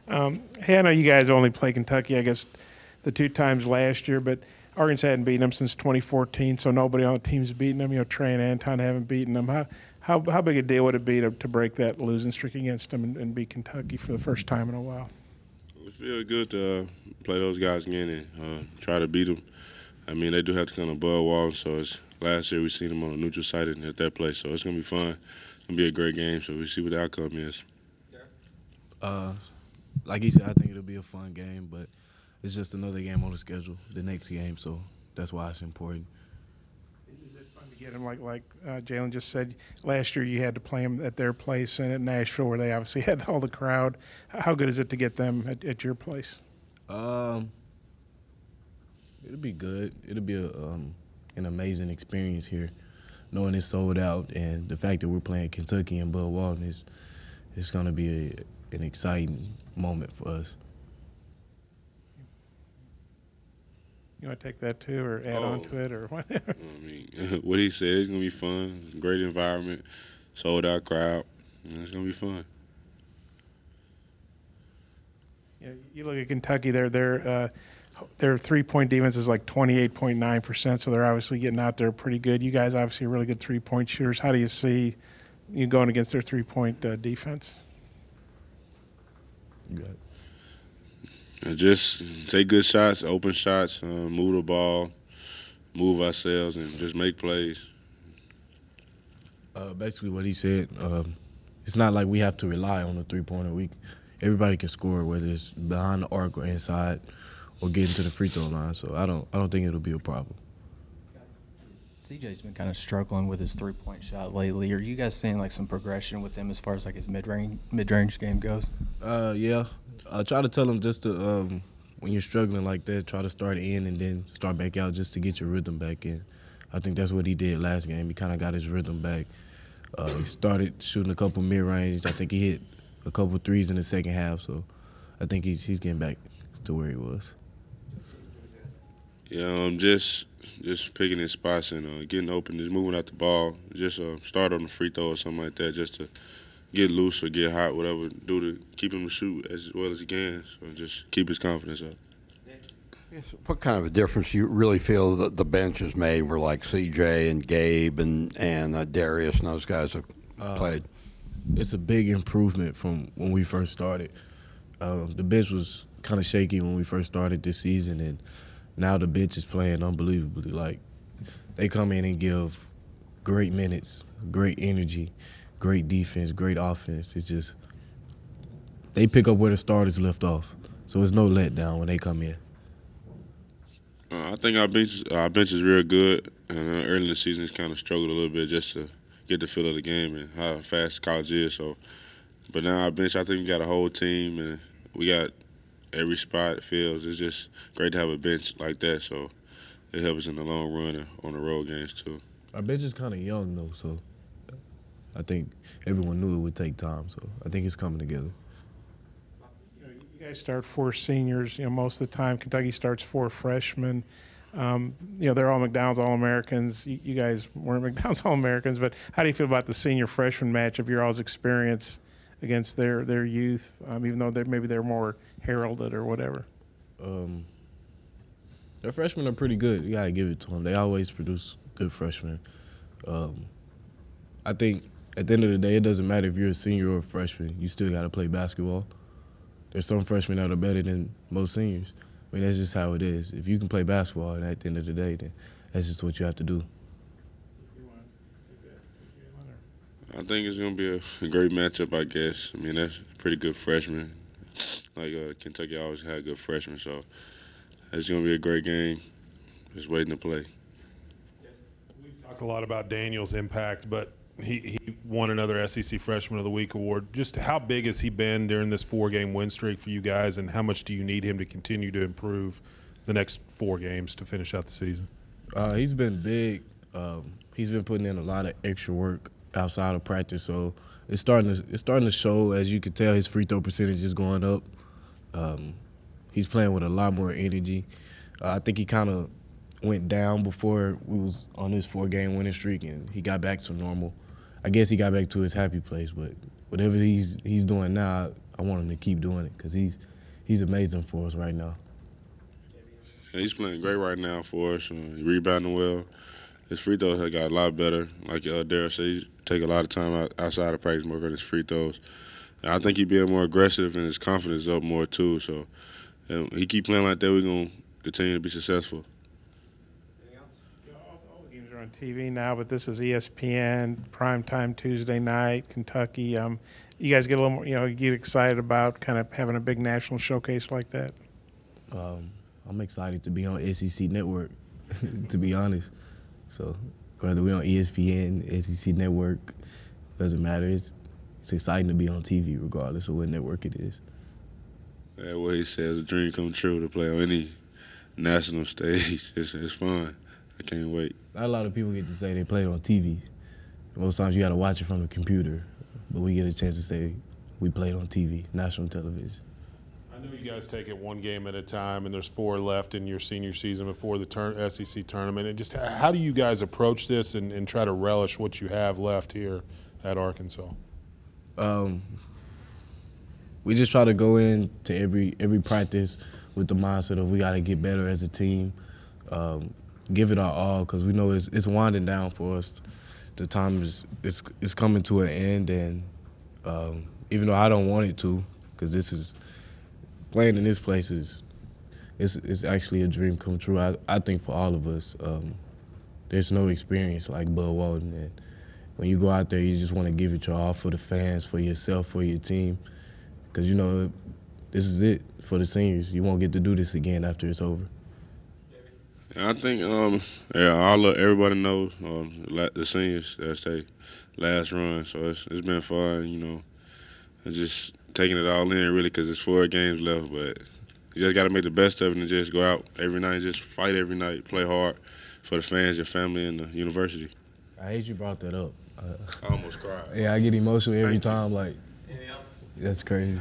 Hey, I know you guys only play Kentucky, I guess, the 2 times last year, but Arkansas hadn't beaten them since 2014, so nobody on the team's beaten them. Trey and Anton haven't beaten them. How big a deal would it be to break that losing streak against them and beat Kentucky for the first time in a while? It feels good to play those guys again and try to beat them. I mean, they do have to come above wall, so last year we seen them on a neutral site and at that place, so it's going to be fun. It's going to be a great game, so we see what the outcome is. Like he said, I think it'll be a fun game, but it's just another game on the schedule, the next game, so that's why it's important. Is it fun to get them like Jaylen just said? Last year you had to play them at their place and at Nashville where they obviously had all the crowd. How good is it to get them at your place? It'll be good. It'll be an amazing experience here, knowing it's sold out, and the fact that we're playing Kentucky and Bud Walton is going to be an exciting moment for us. You want to take that too, or add on to it, or what? I mean, what he said, it's going to be fun, great environment, sold out crowd, and it's going to be fun. Yeah, you look at Kentucky, their 3-point defense is like 28.9%, so they're obviously getting out there pretty good. You guys obviously are really good 3-point shooters. How do you see you going against their 3-point defense? You got it. Just take good shots, open shots, move the ball, move ourselves, and just make plays. Basically what he said, it's not like we have to rely on the three-pointer. Everybody can score, whether it's behind the arc or inside or getting to the free throw line. So I don't think it'll be a problem. CJ's been kind of struggling with his three-point shot lately. Are you guys seeing like some progression with him as far as like his mid-range game goes? Yeah. I try to tell him just to when you're struggling like that, try to start in and then start back out just to get your rhythm back in. I think that's what he did last game. He kind of got his rhythm back. He started shooting a couple mid-range. I think he hit a couple threes in the second half. So I think he's getting back to where he was. Yeah, just picking his spots and getting open, just moving out the ball. Just start on the free throw or something like that, just to get loose or get hot, whatever, do to keep him to shoot as well as he can. So just keep his confidence up. What kind of a difference you really feel that the bench has made where like CJ and Gabe and Darius and those guys have played? It's a big improvement from when we first started. The bench was kind of shaky when we first started this season, and now the bench is playing unbelievably. Like, they come in and give great minutes, great energy, great defense, great offense. It's just they pick up where the starters left off. So it's no letdown when they come in. I think our bench is real good, and early in the season it's kind of struggled a little bit just to get the feel of the game and how fast college is. So, but now our bench, I think we got a whole team, and we got every spot feels. It's just great to have a bench like that, so it helps us in the long run and on the road games too. Our bench is kind of young though, so I think everyone knew it would take time. So I think it's coming together. You guys start 4 seniors. Most of the time Kentucky starts 4 freshmen. They're all McDonald's All-Americans. You guys weren't McDonald's All-Americans, but how do you feel about the senior-freshman matchup? Your all's experience against their youth, even though maybe they're more heralded or whatever. Their freshmen are pretty good. You got to give it to them. They always produce good freshmen. I think at the end of the day, it doesn't matter if you're a senior or a freshman. You still got to play basketball. There's some freshmen that are better than most seniors. I mean, that's just how it is. If you can play basketball, and at the end of the day, then that's just what you have to do. I think it's going to be a great matchup, I guess. I mean, that's a pretty good freshman. Like Kentucky always had good freshmen, so it's going to be a great game. Just waiting to play. We've talked a lot about Daniel's impact, but he won another SEC Freshman of the Week award. Just how big has he been during this 4-game win streak for you guys, and how much do you need him to continue to improve the next 4 games to finish out the season? He's been big. He's been putting in a lot of extra work outside of practice, so it's starting to show. As you can tell, his free throw percentage is going up. He's playing with a lot more energy. I think he kind of went down before we was on this 4-game winning streak, and he got back to normal. I guess he got back to his happy place, but whatever he's doing now, I want him to keep doing it because he's amazing for us right now. Yeah, he's playing great right now for us. He's rebounding well. His free throws have got a lot better. Like Daryl said, he take a lot of time outside of practice work on his free throws. And I think he's being more aggressive and his confidence up more too. So he keep playing like that, we're going to continue to be successful. All the games are on TV now, but this is ESPN, primetime Tuesday night, Kentucky. You guys get a little more, you get excited about kind of having a big national showcase like that? I'm excited to be on SEC Network, to be honest. So whether we're on ESPN, SEC Network, doesn't matter. It's exciting to be on TV regardless of what network it is. Yeah, what he says, a dream come true to play on any national stage. It's fun. I can't wait. Not a lot of people get to say they played on TV. Most times you got to watch it from the computer, but we get a chance to say we played on TV, national television. I know you guys take it one game at a time, and there's 4 left in your senior season before the SEC tournament. And just how do you guys approach this and try to relish what you have left here at Arkansas? We just try to go into every practice with the mindset of we got to get better as a team, give it our all because we know it's winding down for us. The time is coming to an end, and even though I don't want it to, because playing in this place it's actually a dream come true. I think for all of us, there's no experience like Bud Walton, and when you go out there, you just want to give it your all for the fans, for yourself, for your team, because this is it for the seniors. You won't get to do this again after it's over. I think, everybody knows the seniors, that's their last run. So it's been fun, and just taking it all in, really, because it's 4 games left. But you just got to make the best of it and just go out every night and just fight every night, play hard for the fans, your family, and the university. I hate you brought that up. I almost cried. Yeah, I get emotional every Thank you. time. Like, Anything else? that's crazy.